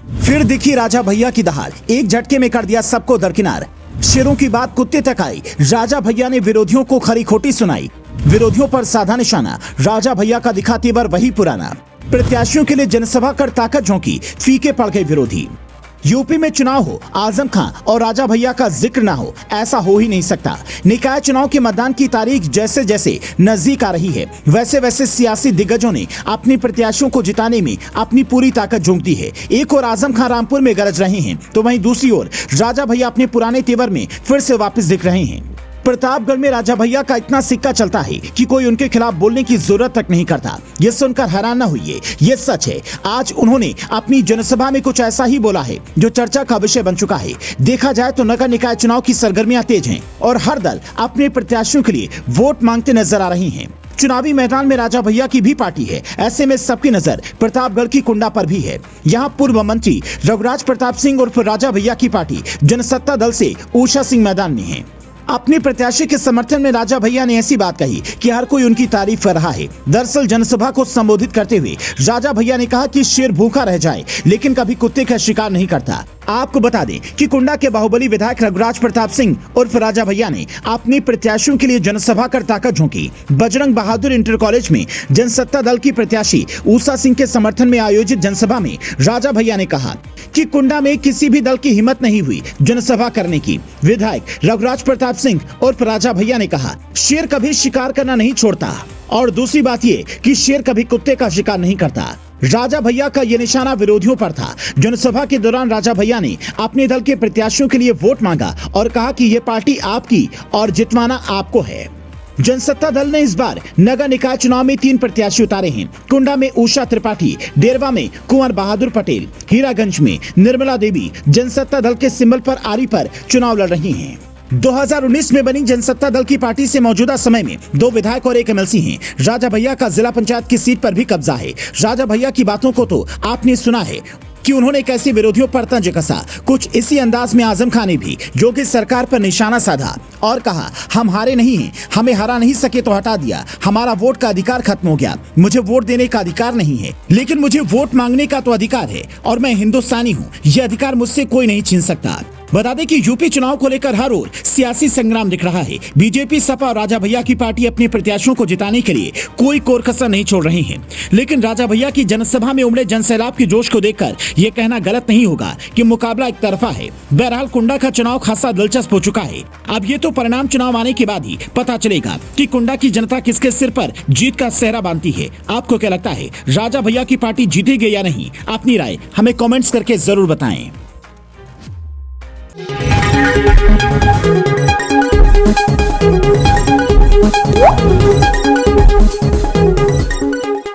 फिर दिखी राजा भैया की दहाड़, एक झटके में कर दिया सबको दरकिनार। शेरों की बात कुत्ते तक आई, राजा भैया ने विरोधियों को खरी खोटी सुनाई। विरोधियों पर साधा निशाना, राजा भैया का दिखा तेवर वही पुराना। प्रत्याशियों के लिए जनसभा कर ताकत झोंकी, फीके पड़ गए विरोधी। यूपी में चुनाव हो, आजम खां और राजा भैया का जिक्र ना हो, ऐसा हो ही नहीं सकता। निकाय चुनाव के मतदान की तारीख जैसे जैसे नजदीक आ रही है, वैसे वैसे सियासी दिग्गजों ने अपने प्रत्याशियों को जिताने में अपनी पूरी ताकत झोंक दी है। एक ओर आजम खां रामपुर में गरज रहे हैं, तो वहीं दूसरी ओर राजा भैया अपने पुराने तेवर में फिर से वापस दिख रहे हैं। प्रतापगढ़ में राजा भैया का इतना सिक्का चलता है कि कोई उनके खिलाफ बोलने की जरूरत तक नहीं करता। ये सुनकर हैरान न होइए, ये सच है। आज उन्होंने अपनी जनसभा में कुछ ऐसा ही बोला है जो चर्चा का विषय बन चुका है। देखा जाए तो नगर निकाय चुनाव की सरगर्मियां तेज हैं और हर दल अपने प्रत्याशियों के लिए वोट मांगते नजर आ रही हैं। चुनावी मैदान में राजा भैया की भी पार्टी है, ऐसे में सबकी नजर प्रतापगढ़ की कुंडा पर भी है। यहाँ पूर्व मंत्री रघुराज प्रताप सिंह उर्फ राजा भैया की पार्टी जनसत्ता दल से उषा सिंह मैदान में है। अपने प्रत्याशी के समर्थन में राजा भैया ने ऐसी बात कही कि हर कोई उनकी तारीफ कर रहा है। दरअसल जनसभा को संबोधित करते हुए राजा भैया ने कहा कि शेर भूखा रह जाए लेकिन कभी कुत्ते का शिकार नहीं करता। आपको बता दें कि कुंडा के बाहुबली विधायक रघुराज प्रताप सिंह उर्फ राजा भैया ने अपनी प्रत्याशियों के लिए जनसभा कर ताकत झोंकी। बजरंग बहादुर इंटर कॉलेज में जनसत्ता दल की प्रत्याशी उषा सिंह के समर्थन में आयोजित जनसभा में राजा भैया ने कहा कि कुंडा में किसी भी दल की हिम्मत नहीं हुई जनसभा करने की। विधायक रघुराज प्रताप सिंह उर्फ राजा भैया ने कहा, शेर कभी शिकार करना नहीं छोड़ता और दूसरी बात ये कि शेर कभी कुत्ते का शिकार नहीं करता। राजा भैया का ये निशाना विरोधियों पर था। जनसभा के दौरान राजा भैया ने अपने दल के प्रत्याशियों के लिए वोट मांगा और कहा कि ये पार्टी आपकी और जितवाना आपको है। जनसत्ता दल ने इस बार नगर निकाय चुनाव में 3 प्रत्याशी उतारे हैं। कुंडा में उषा त्रिपाठी, डेरवा में कुंवर बहादुर पटेल, हीरागंज में निर्मला देवी जनसत्ता दल के सिंबल पर आरी पर चुनाव लड़ रही हैं। 2019 में बनी जनसत्ता दल की पार्टी से मौजूदा समय में 2 विधायक और 1 एमएलसी हैं। राजा भैया का जिला पंचायत की सीट पर भी कब्जा है। राजा भैया की बातों को तो आपने सुना है कि उन्होंने कैसे विरोधियों पर तंज कसा। कुछ इसी अंदाज में आजम खान ने भी योगी सरकार पर निशाना साधा और कहा, हम हारे नहीं हैं, हमें हरा नहीं सके तो हटा दिया, हमारा वोट का अधिकार खत्म हो गया। मुझे वोट देने का अधिकार नहीं है लेकिन मुझे वोट मांगने का तो अधिकार है और मैं हिंदुस्तानी हूँ, यह अधिकार मुझसे कोई नहीं छीन सकता। बता दें कि यूपी चुनाव को लेकर हर ओर सियासी संग्राम दिख रहा है। बीजेपी, सपा और राजा भैया की पार्टी अपने प्रत्याशियों को जिताने के लिए कोई कोर कसर नहीं छोड़ रही है। लेकिन राजा भैया की जनसभा में उमड़े जनसैलाब की जोश को देखकर यह कहना गलत नहीं होगा कि मुकाबला एक तरफा है। बहरहाल कुंडा का चुनाव खासा दिलचस्प हो चुका है। अब ये तो परिणाम चुनाव आने के बाद ही पता चलेगा कि कुंडा की जनता किसके सिर पर जीत का सेहरा बांधती है। आपको क्या लगता है, राजा भैया की पार्टी जीतेगी या नहीं? अपनी राय हमें कमेंट्स करके जरूर बताएं। What?